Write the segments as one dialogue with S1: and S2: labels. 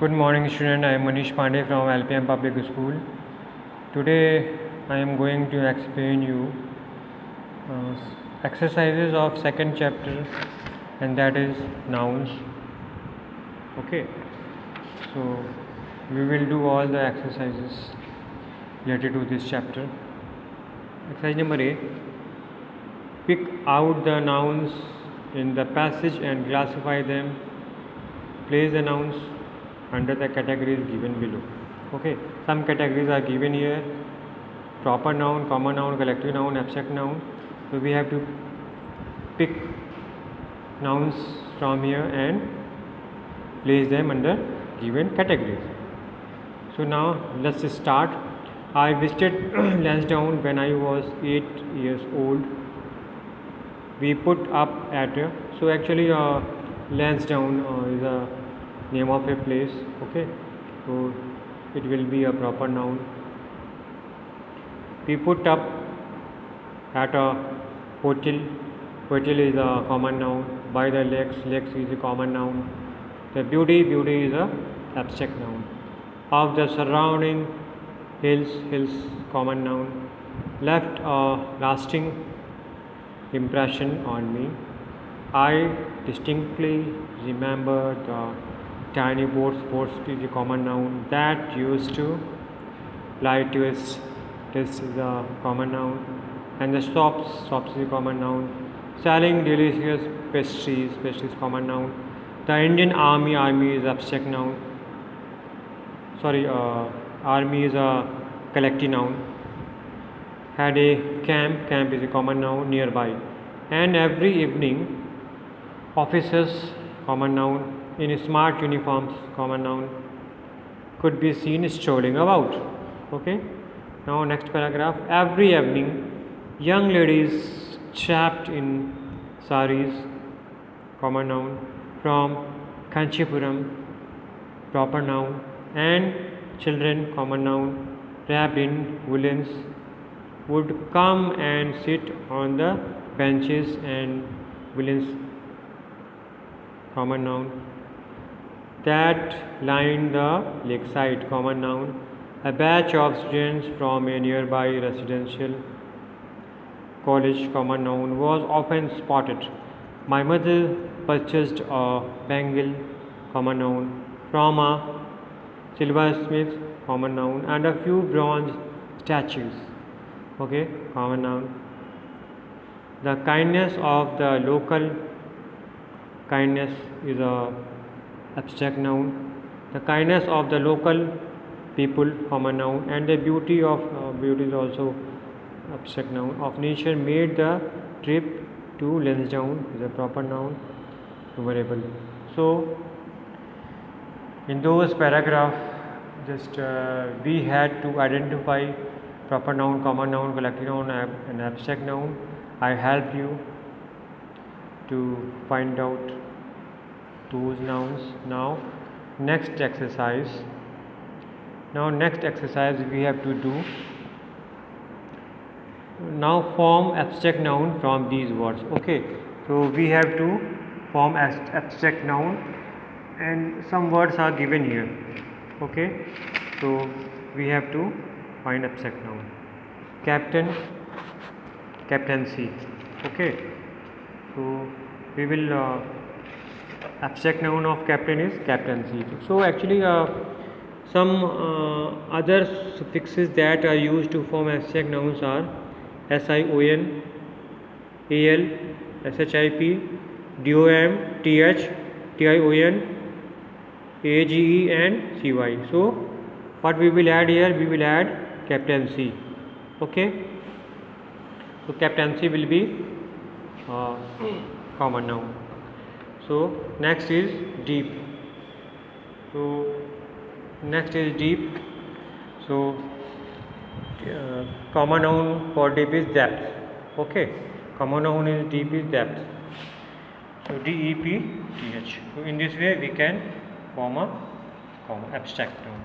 S1: Good morning student, I am Manish Pandey from LPM Public School. Today I am going to explain you uh, exercises of second chapter, and that is nouns. Okay, so we will do all the exercises related to this chapter. Exercise number A. Pick out the nouns in the passage and classify them. Place the nouns under the categories given below. Okay, some categories are given here: proper noun, common noun, collective noun, abstract noun. So we have to pick nouns from here and place them under given categories. So now let's start. I visited Lansdowne when I was 8 years old. We put up at so actually Lansdowne is a name of a place. Okay, so it will be a proper noun. We put up at a hotel. Hotel is a common noun. By the lakes, lakes is a common noun. The beauty is a abstract noun. Of the surrounding hills, hills common noun. Left a lasting impression on me. I distinctly remember the tiny boats. Boats is a common noun. That used to lie twist. Twist is a common noun. And the shops, shops is a common noun. Selling delicious pastries, pastries common noun. The Indian Army, army is abstract noun. Sorry, army is a collective noun. Had a camp, camp is a common noun nearby. And every evening, officers, common noun, in smart uniforms, common noun, could be seen strolling about. Okay, now next paragraph. Every evening, young ladies trapped in saris, common noun, from Kanchipuram, proper noun, and children, common noun, wrapped in woolens, would come and sit on the benches and woolens, common noun, that lined the lakeside, common noun. A batch of students from a nearby residential college, common noun, was often spotted. My mother purchased a bangle, common noun, from a silversmith, common noun, and a few bronze statues. Okay, common noun. The kindness of the local, kindness is a abstract noun. The kindness of the local people, common noun, and the beauty of beauty is also abstract noun of nature made the trip to Lansdowne is a proper noun, memorable. So in those paragraph, just we had to identify proper noun, common noun, collective noun, and abstract noun. I helped you to find out those nouns. Now next exercise. Now next exercise we have to do. Now form abstract noun from these words. Okay, so we have to form abstract noun, and some words are given here. Okay, so we have to find abstract noun. Captain, captaincy. Okay, so we will abstract noun of captain is captaincy. So actually some other suffixes that are used to form abstract nouns are SION, AL, SHIP, DOM, TH, TION, AGE, and CY. So what we will add here? We will add captaincy. Okay, so captaincy will be common noun. So next is deep. So next is deep. So common noun for deep is depth. Okay, common noun is deep is depth. So DEPTH. So in this way we can form a abstract noun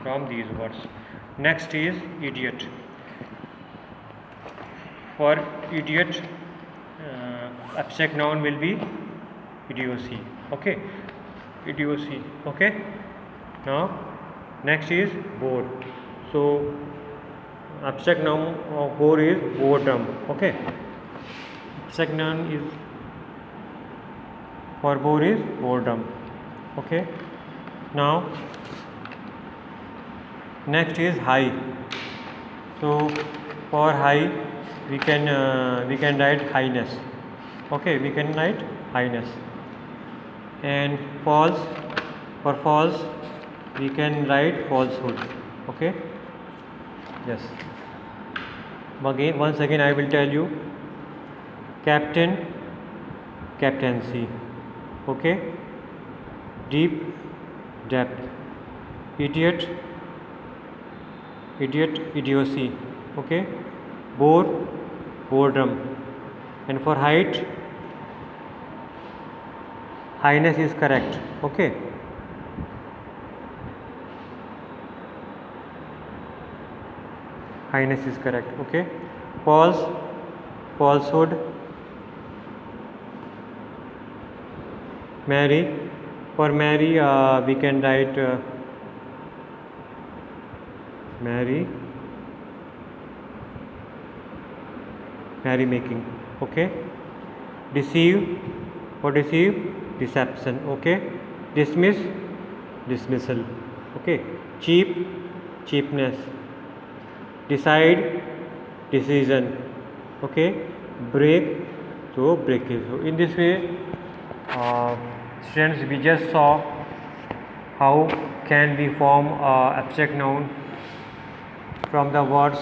S1: from these words. Next is idiot. For idiot, abstract noun will be idiocy. Okay, idiocy. Okay, Now next is bore. So abstract noun of bore is boredom. Okay, abstract noun is for bore is boredom. Okay, now next is high. So for high we can write highness. Okay, we can write highness. And false, for false we can write falsehood. Okay, yes. Once again I will tell you: captain, captaincy. Okay, deep, depth. Idiot, idiot, idiocy. Okay, bore, boredom. And for height, highness is correct. Okay, highness is correct. Okay, false, falsehood. Marry, for marry we can write marry, merry making. Okay, deceive, for deceive, deception. Okay, dismiss, dismissal. Okay, cheap, cheapness. Decide, decision. Okay, break, so breakage. So in this way students, we just saw how can we form abstract noun from the words.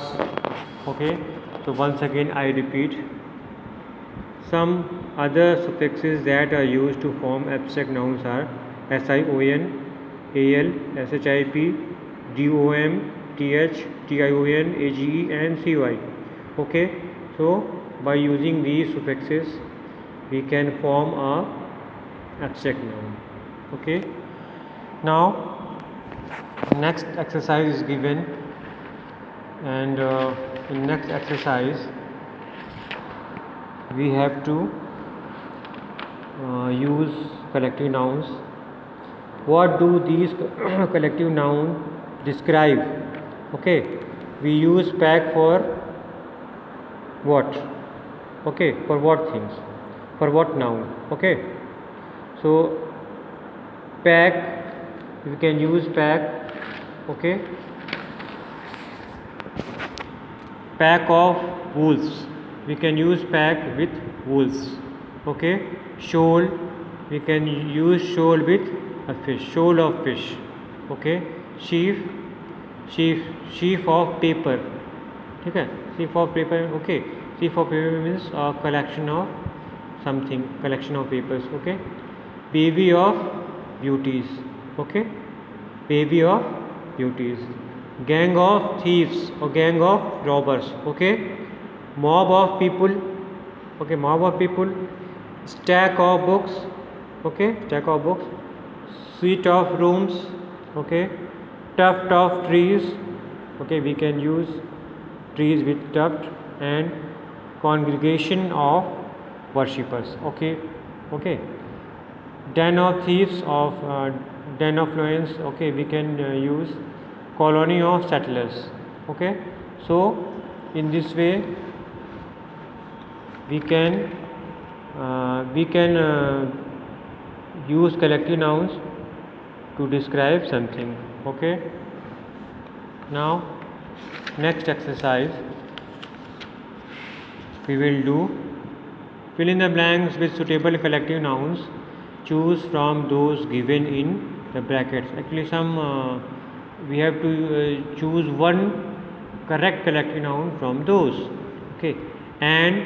S1: Okay, so once again I repeat: some other suffixes that are used to form abstract nouns are sion, al, ship, dom, th, tion, age, and cy. Okay, so by using these suffixes we can form a abstract noun. Okay, now next exercise is given, and in next exercise we have to use collective nouns. What do these collective nouns describe? Okay, we use pack for what? Okay, for what things? For what noun? Okay, so pack, we can use pack. Okay, pack of wolves, we can use pack with wolves. Okay, shoal, we can use shoal with a fish, shoal of fish. Okay, sheaf, sheaf of paper. Okay, sheaf of paper. Okay, sheaf of paper means a collection of something, collection of papers. Okay, bevy of beauties. Okay, bevy of beauties. Gang of thieves or gang of robbers. Okay, mob of people. Okay, mob of people. Stack of books. Okay, stack of books. Suite of rooms. Okay, tuft of trees. Okay, we can use trees with tuft. And congregation of worshippers. Okay, okay, den of thieves, of den of lions. Okay, we can use colony of settlers. Okay, so in this way we can use collective nouns to describe something. Okay, now next exercise we will do: fill in the blanks with suitable collective nouns. Choose from those given in the brackets. Actually, we have to choose one correct collective noun from those. Okay, and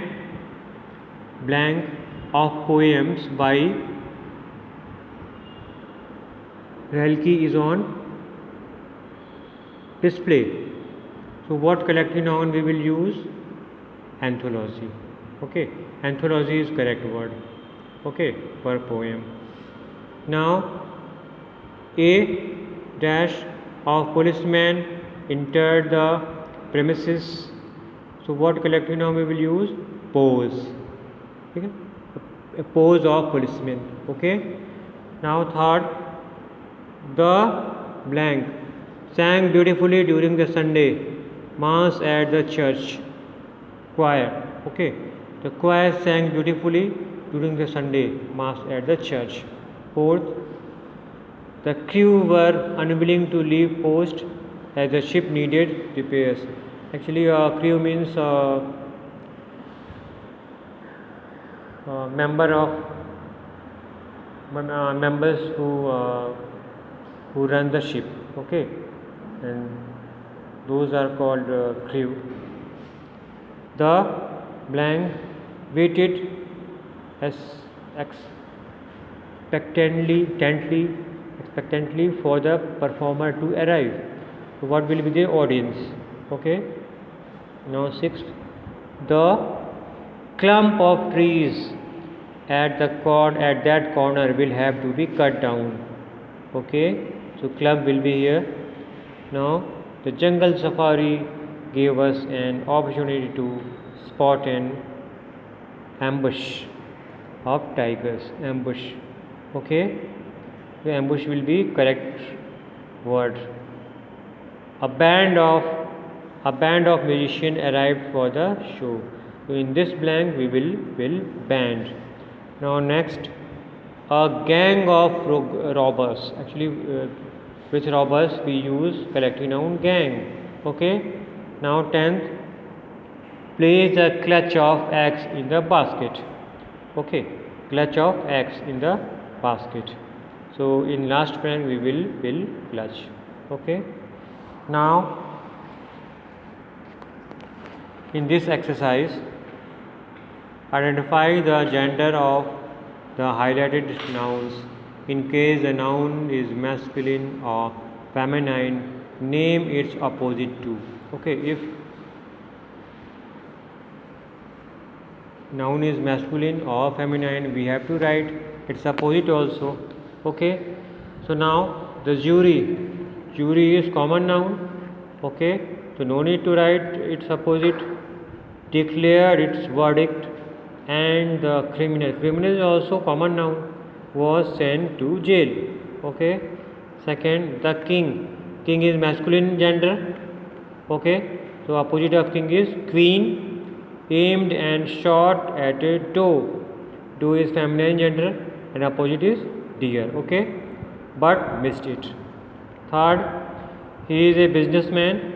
S1: blank of poems by Rilke is on display. So what collective noun we will use? Anthology. Okay, anthology is correct word. Okay, for poem. Now a dash of policeman entered the premises. So what collective noun we will use? Pose. Okay, a pose of policeman. Okay, now third, the blank sang beautifully during the Sunday mass at the church. Choir. Okay, the choir sang beautifully during the Sunday mass at the church. Fourth, the crew were unwilling to leave post as the ship needed repairs. Actually, crew means member of members who run the ship. Okay, and those are called crew. The blank waited as expectantly for the performer to arrive. So what will be the audience? Okay. Now sixth, the clump of trees at that corner will have to be cut down. Okay. So clump will be here. Now the jungle safari gave us an opportunity to spot an ambush of tigers. Ambush. Okay. The ambush will be correct word. A band of musicians arrived for the show. So in this blank we will band. Now next, a gang of robbers. Actually, which robbers we use collective noun gang. Okay. Now 10th, place a clutch of eggs in the basket. Okay, clutch of eggs in the basket. So in last blank we will clutch. Okay. Now in this exercise, identify the gender of the highlighted nouns. In case the noun is masculine or feminine, name its opposite to. Okay, if noun is masculine or feminine, we have to write its opposite also. Okay, so now the jury is common noun. Okay, so no need to write its opposite. Declared its verdict. And the criminal is also common noun, was sent to jail. Okay. Second, the king is masculine gender. Okay, so opposite of king is queen. Aimed and shot at a doe. Doe is feminine gender and opposite is deer. Okay, but missed it. Third, he is a businessman.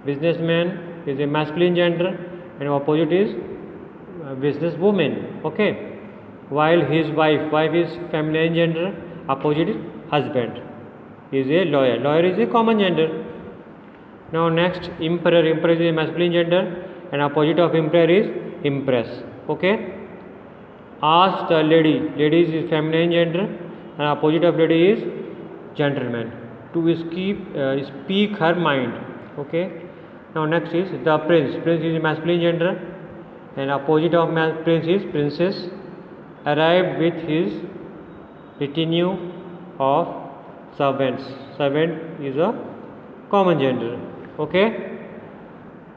S1: Businessman is a masculine gender and opposite is businesswoman. Okay, while his wife is feminine gender, opposite is husband. He is a lawyer. Lawyer is a common gender. Now next, emperor is a masculine gender and opposite of emperor is empress. Okay, ask the lady is feminine gender and opposite of lady is gentleman. To speak her mind. Okay, now next is the prince is a masculine gender and opposite of prince is princess. Arrived with his retinue of servants. Servant is a common gender. Okay,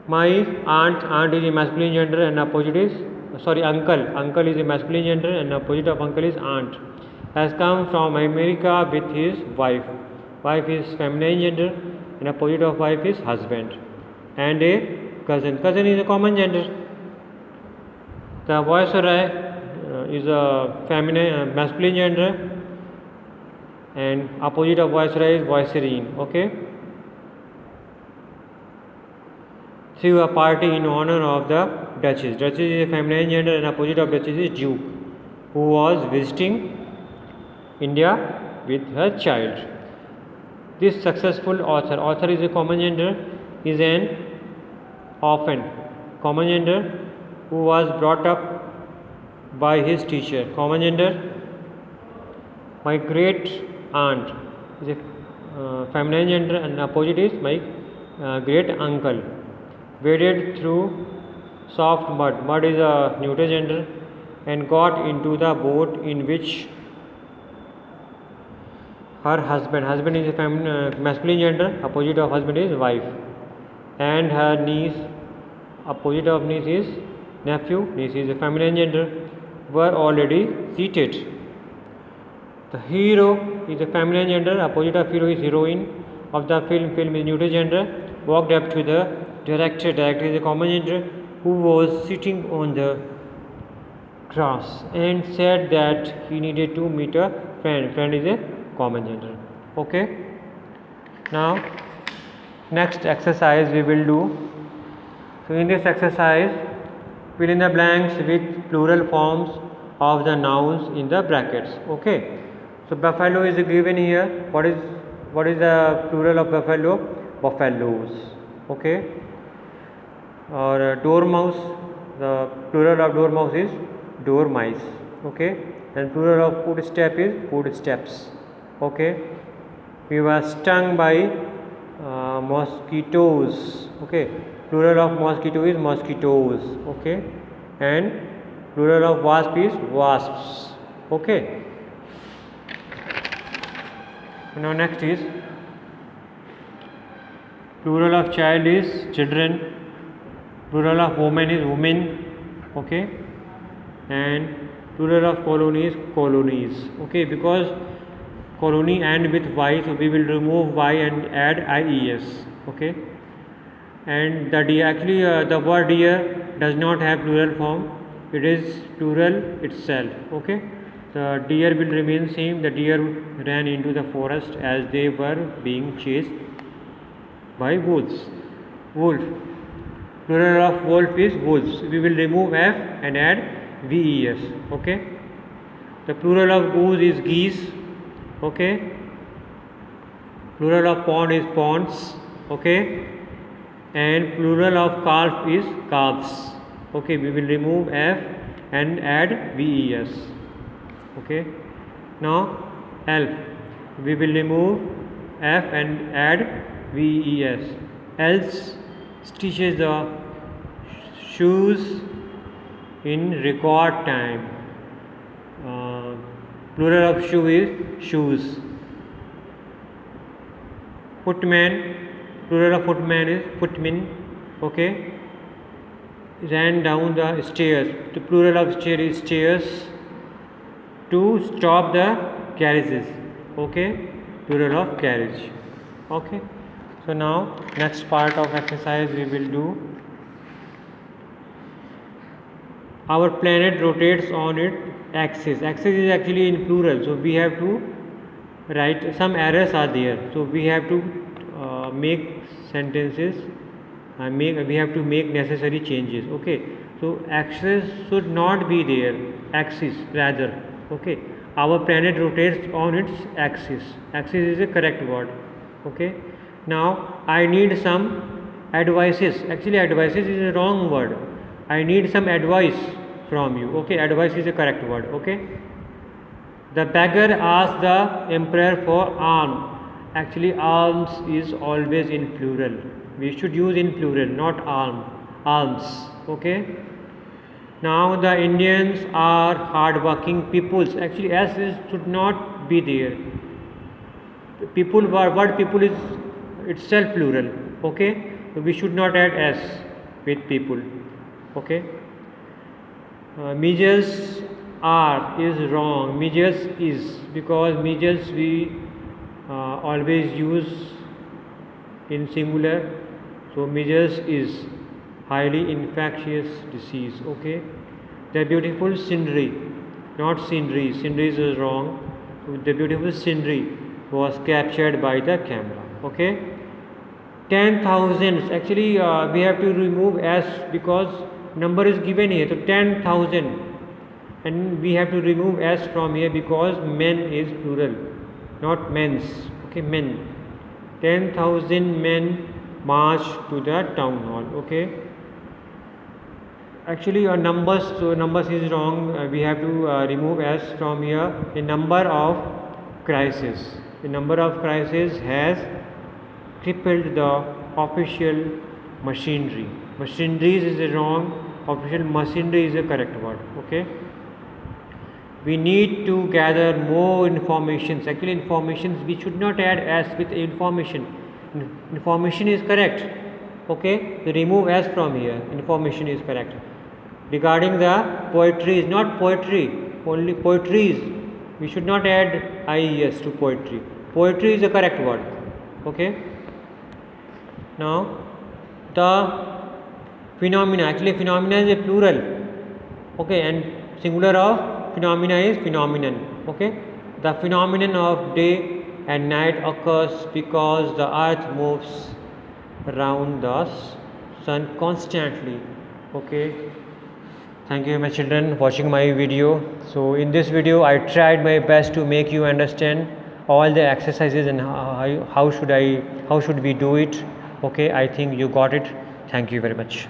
S1: my aunt is a masculine gender and opposite is uncle is a masculine gender and opposite of uncle is aunt. Has come from America with his wife. Wife is feminine gender and opposite of wife is husband. And a cousin is a common gender. The viceroy is a feminine masculine gender and opposite of viceroy is vicereine. Okay, threw a party in honor of the duchess. Duchess is a feminine gender and opposite of duchess is duke, who was visiting India with her child. This successful author is a common gender, is an orphan, common gender, who was brought up by his teacher, common gender. My great aunt is a feminine gender and opposite is my great uncle. Waded through soft mud. Mud is a neuter gender and got into the boat in which her husband is a masculine gender, opposite of husband is wife, and her niece, opposite of niece is nephew, niece is a feminine gender, were already seated. The hero is a feminine gender, opposite of hero is heroine, of the film is neutral gender, walked up to the director is a common gender, who was sitting on the grass and said that he needed to meet a friend is a common gender. Okay, now next exercise we will do. So in this exercise, fill in the blanks with plural forms of the nouns in the brackets. Okay, so buffalo is given here. What is the plural of buffalo? Buffaloes. Okay, or dormouse, the plural of dormouse is dormice. Okay, and plural of footstep is footsteps. Okay, we were stung by mosquitoes. Okay, plural of mosquito is mosquitoes. Okay, and plural of wasp is wasps. Okay, now next is plural of child is children, plural of woman is women. Okay, and plural of colony is colonies. Okay, because colony end with y, so we will remove y and add ies. Okay, and the word deer does not have plural form, it is plural itself. Okay, the deer will remain same. The deer ran into the forest as they were being chased by wolf. Plural of wolf is wolves. We will remove f and add ves. Okay, the plural of goose is geese. Okay, plural of pond is ponds. Okay, and plural of calf is calves. Okay, we will remove f and add ves. Okay, now elf, we will remove f and add ves. Else stitches the shoes in record time. Plural of shoe is shoes. Footman, plural of footman is footmen. Okay, ran down the stairs. The plural of stair is stairs. To stop the carriages. Okay, plural of carriage. Okay, so now next part of exercise we will do. Our planet rotates on its axis. Axis is actually in plural, so we have to write. Some errors are there, so we have to make sentences. We have to make necessary changes. Okay, so axis should not be there. Axis rather. Okay, our planet rotates on its axis. Axis is a correct word. Okay, now I need some advices. Actually, advices is a wrong word. I need some advice from you. Okay, advice is a correct word. Okay, the beggar asked the emperor for alms. Actually, alms is always in plural. We should use in plural, not alms. Okay, now the Indians are hardworking peoples. Actually, s should not be there. People, word people is itself plural. Okay, so we should not add s with people. Okay, measures are is wrong. Measures is, because measures we always use in singular. So measures is highly infectious disease. Okay, the beautiful scenery, not scenery. Scenery is wrong. So the beautiful scenery was captured by the camera. Okay, 10,000. Actually, we have to remove s because number is given here. So 10,000, and we have to remove s from here because men is plural, not men's. Okay, men. 10,000 men marched to the town hall. Okay, actually numbers, so numbers is wrong. We have to remove s from here. A number of crisis. The number of crisis has crippled the official machinery. Machineries is wrong. Official machinery is a correct word. Okay, we need to gather more information. Actually, informations we should not add s with information. Information is correct. Okay, so remove s from here. Information is correct. Regarding the poetry, is not poetry, only poetries. We should not add ies to poetry. Poetry is the correct word. Okay. Now the phenomena, actually phenomena is a plural, okay, and singular of phenomena is phenomenon. Okay, the phenomenon of day and night occurs because the earth moves around the sun constantly. Okay, thank you my children watching my video. So in this video I tried my best to make you understand all the exercises and how should we do it. Okay, I think you got it. Thank you very much.